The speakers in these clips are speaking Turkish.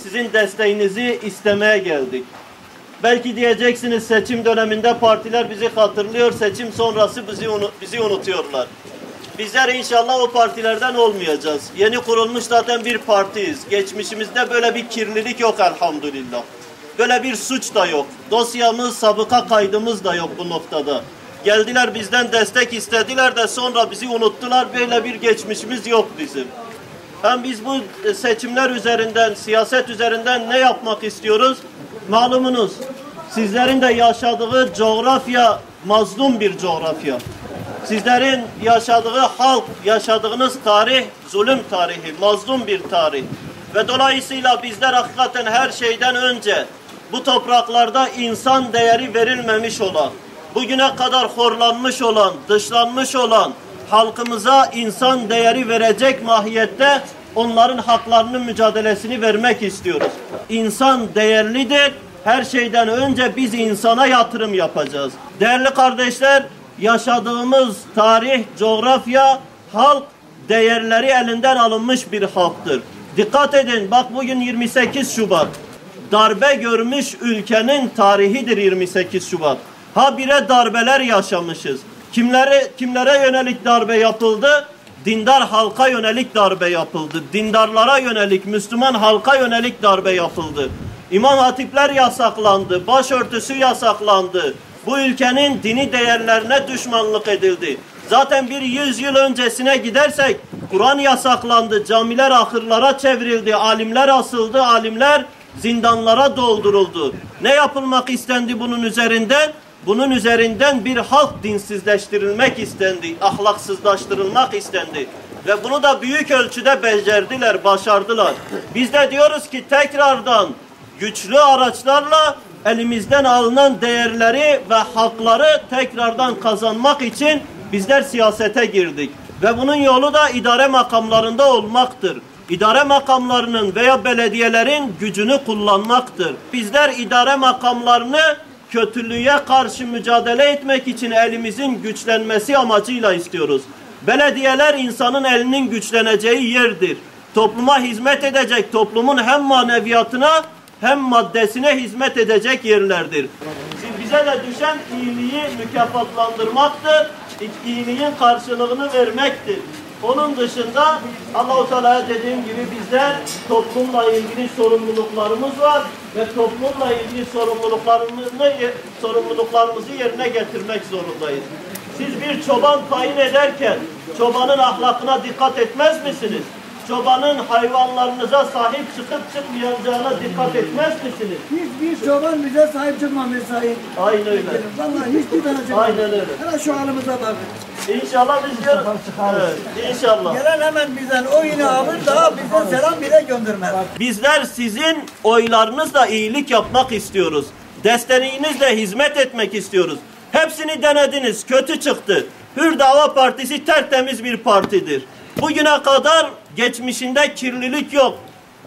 Sizin desteğinizi istemeye geldik. Belki diyeceksiniz seçim döneminde partiler bizi hatırlıyor, seçim sonrası bizi unutuyorlar. Bizler inşallah o partilerden olmayacağız. Yeni kurulmuş zaten bir partiyiz. Geçmişimizde böyle bir kirlilik yok elhamdülillah. Böyle bir suç da yok. Dosyamız, sabıka kaydımız da yok bu noktada. Geldiler bizden destek istediler de sonra bizi unuttular. Böyle bir geçmişimiz yok bizim. Hem biz bu seçimler üzerinden, siyaset üzerinden ne yapmak istiyoruz? Malumunuz, sizlerin de yaşadığı coğrafya mazlum bir coğrafya. Sizlerin yaşadığı halk, yaşadığınız tarih, zulüm tarihi, mazlum bir tarih. Ve dolayısıyla bizler hakikaten her şeyden önce bu topraklarda insan değeri verilmemiş olan, bugüne kadar horlanmış olan, dışlanmış olan halkımıza insan değeri verecek mahiyette onların haklarının mücadelesini vermek istiyoruz. İnsan değerlidir. Her şeyden önce biz insana yatırım yapacağız. Değerli kardeşler, yaşadığımız tarih, coğrafya, halk değerleri elinden alınmış bir halktır. Dikkat edin, bak bugün 28 Şubat. Darbe görmüş ülkenin tarihidir 28 Şubat. Habire darbeler yaşamışız. Kimlere yönelik darbe yapıldı? Dindar halka yönelik darbe yapıldı. Dindarlara yönelik, Müslüman halka yönelik darbe yapıldı. İmam hatipler yasaklandı, başörtüsü yasaklandı. Bu ülkenin dini değerlerine düşmanlık edildi. Zaten bir 100 yıl öncesine gidersek Kur'an yasaklandı, camiler ahırlara çevrildi, alimler asıldı, alimler zindanlara dolduruldu. Ne yapılmak istendi bunun üzerinden? Bunun üzerinden bir halk dinsizleştirilmek istendi, ahlaksızlaştırılmak istendi. Ve bunu da büyük ölçüde becerdiler, başardılar. Biz de diyoruz ki tekrardan güçlü araçlarla elimizden alınan değerleri ve hakları tekrardan kazanmak için bizler siyasete girdik. Ve bunun yolu da idare makamlarında olmaktır. İdare makamlarının veya belediyelerin gücünü kullanmaktır. Bizler idare makamlarını kötülüğe karşı mücadele etmek için elimizin güçlenmesi amacıyla istiyoruz. Belediyeler insanın elinin güçleneceği yerdir. Topluma hizmet edecek, toplumun hem maneviyatına hem maddesine hizmet edecek yerlerdir. Bize de düşen iyiliği mükafatlandırmaktır, iyiliğin karşılığını vermektir. Onun dışında Allah-u Teala'ya dediğim gibi bizler toplumla ilgili sorumluluklarımız var ve toplumla ilgili sorumluluklarımızı yerine getirmek zorundayız. Siz bir çoban tayin ederken çobanın ahlakına dikkat etmez misiniz? Çobanın hayvanlarınıza sahip çıkıp çıkmayacağına dikkat etmez misiniz? Hiçbir çoban bize sahip çıkmamış sayın. Aynen öyle. Vallahi hiçbir tane çıkmamış. Aynen öyle. Hele şu halimize bakın. İnşallah biz diyoruz. Evet, inşallah. Gelen hemen bizden oyunu alır, daha bize selam bile göndermez. Bizler sizin oylarınızla iyilik yapmak istiyoruz. Desteğinizle hizmet etmek istiyoruz. Hepsini denediniz, kötü çıktı. Hür Dava Partisi tertemiz bir partidir. Bugüne kadar geçmişinde kirlilik yok.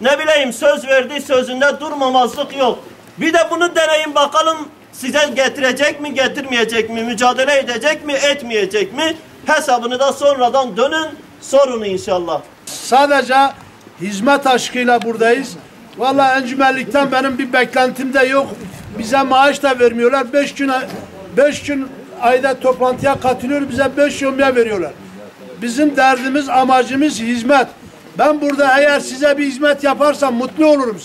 Ne bileyim söz verdi, sözünde durmamazlık yok. Bir de bunu deneyin bakalım size getirecek mi, getirmeyecek mi, mücadele edecek mi, etmeyecek mi? Hesabını da sonradan dönün, sorun inşallah. Sadece hizmet aşkıyla buradayız. Vallahi encümenlikten benim bir beklentim de yok. Bize maaş da vermiyorlar. 5 gün ayda toplantıya katılıyoruz. Bize 5 yomya veriyorlar. Bizim derdimiz, amacımız hizmet. Ben burada eğer size bir hizmet yaparsam mutlu olurum.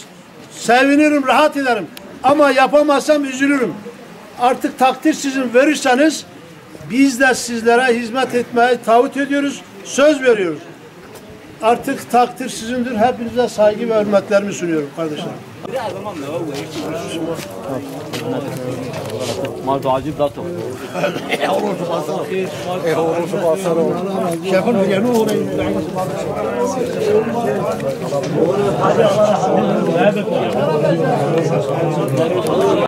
Sevinirim, rahat ederim. Ama yapamazsam üzülürüm. Artık takdir sizin verirseniz biz de sizlere hizmet etmeye taahhüt ediyoruz, söz veriyoruz. Artık takdir sizindir. Hepinize saygı ve hürmetlerimi sunuyorum kardeşler.